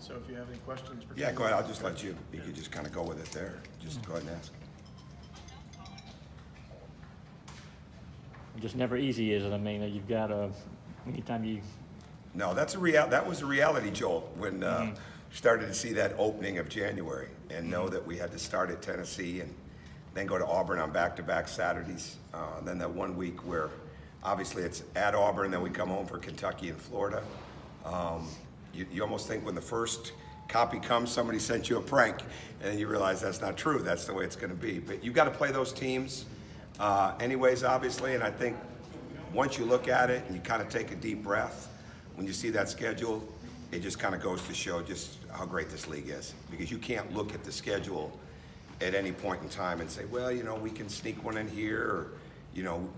So if you have any questions. Yeah, go ahead. I'll just let you could just kind of go with it there. Just go ahead and ask. Just never easy, is it? I mean, you've got anytime you. No, that was a reality jolt when started to see that opening of January and know that we had to start at Tennessee and then go to Auburn on back-to-back Saturdays. Then that 1 week where obviously it's at Auburn, then we come home for Kentucky and Florida. You almost think when the first copy comes, somebody sent you a prank, and then you realize that's not true. That's the way it's going to be. But you've got to play those teams anyways, obviously, and I think once you look at it and you kind of take a deep breath, when you see that schedule, it just kind of goes to show just how great this league is. Because you can't look at the schedule at any point in time and say, well, you know, we can sneak one in here, or, you know,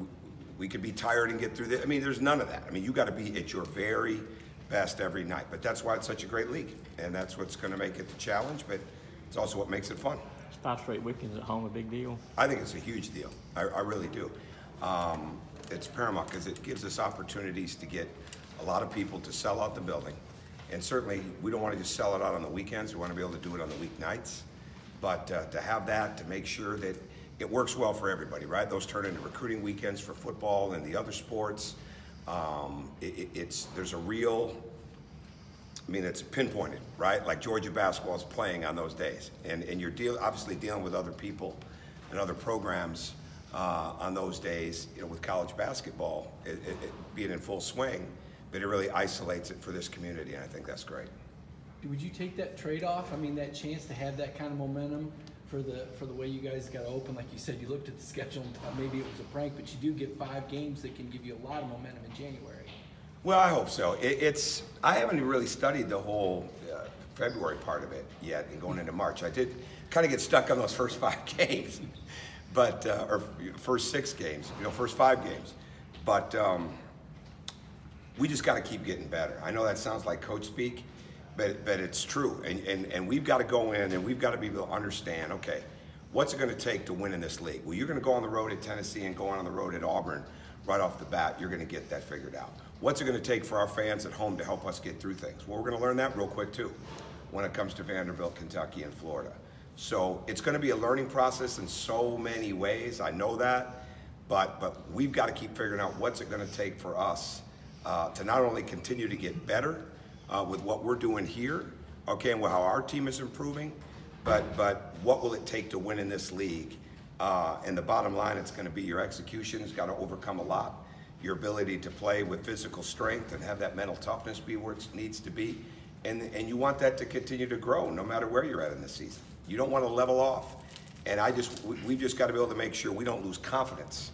we could be tired and get through this. I mean, there's none of that. I mean, you got to be at your very best every night. But that's why it's such a great league. And that's what's going to make it the challenge, but it's also what makes it fun. 5 straight weekends at home a big deal? I think it's a huge deal. I really do. It's paramount because it gives us opportunities to get a lot of people to sell out the building. And certainly, we don't want to just sell it out on the weekends. We want to be able to do it on the weeknights. But to have that, to make sure that it works well for everybody, right? Those turn into recruiting weekends for football and the other sports. There's a real, I mean, it's pinpointed, right? Like Georgia basketball is playing on those days. And you're obviously dealing with other people and other programs on those days, you know, with college basketball, it being in full swing, but it really isolates it for this community, and I think that's great. Would you take that trade-off? I mean, that chance to have that kind of momentum for the way you guys got open? Like you said, you looked at the schedule and thought maybe it was a prank, but you do get 5 games that can give you a lot of momentum in January. Well, I hope so. I haven't really studied the whole February part of it yet and going into March. I did kind of get stuck on those first 5 games, but or first 6 games, you know, first 5 games. But we just got to keep getting better. I know that sounds like coach speak, but it's true. And we've got to go in and we've got to be able to understand, okay, what's it going to take to win in this league? Well, you're going to go on the road at Tennessee and go on the road at Auburn right off the bat. You're going to get that figured out. What's it going to take for our fans at home to help us get through things? Well, we're going to learn that real quick too when it comes to Vanderbilt, Kentucky, and Florida. So it's going to be a learning process in so many ways. I know that, but we've got to keep figuring out what's it going to take for us to not only continue to get better with what we're doing here, okay, and how our team is improving, but what will it take to win in this league? And the bottom line, it's going to be your execution has got to overcome a lot. Your ability to play with physical strength and have that mental toughness be where it needs to be. And you want that to continue to grow no matter where you're at in the season. You don't want to level off. And we've just got to be able to make sure we don't lose confidence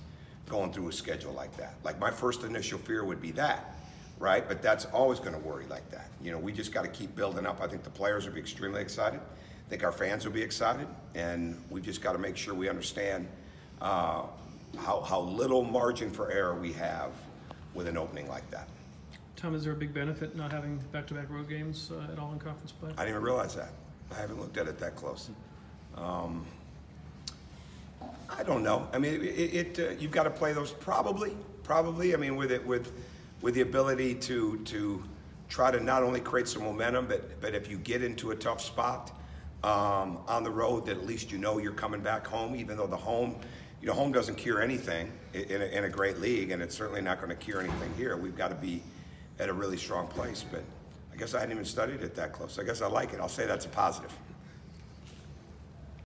going through a schedule like that. Like my first initial fear would be that, right? But that's always going to worry like that. You know, we just got to keep building up. I think the players will be extremely excited. I think our fans will be excited. And we just got to make sure we understand how little margin for error we have with an opening like that. Tom, is there a big benefit not having back-to-back road games at all in conference play? I didn't even realize that. I haven't looked at it that close. I don't know. I mean, you've got to play those probably. I mean, with the ability to try to not only create some momentum, but if you get into a tough spot on the road, that at least you know you're coming back home, even though the home doesn't cure anything in a great league, and it's certainly not going to cure anything here. We've got to be at a really strong place, but I guess I hadn't even studied it that close. I guess I like it. I'll say that's a positive.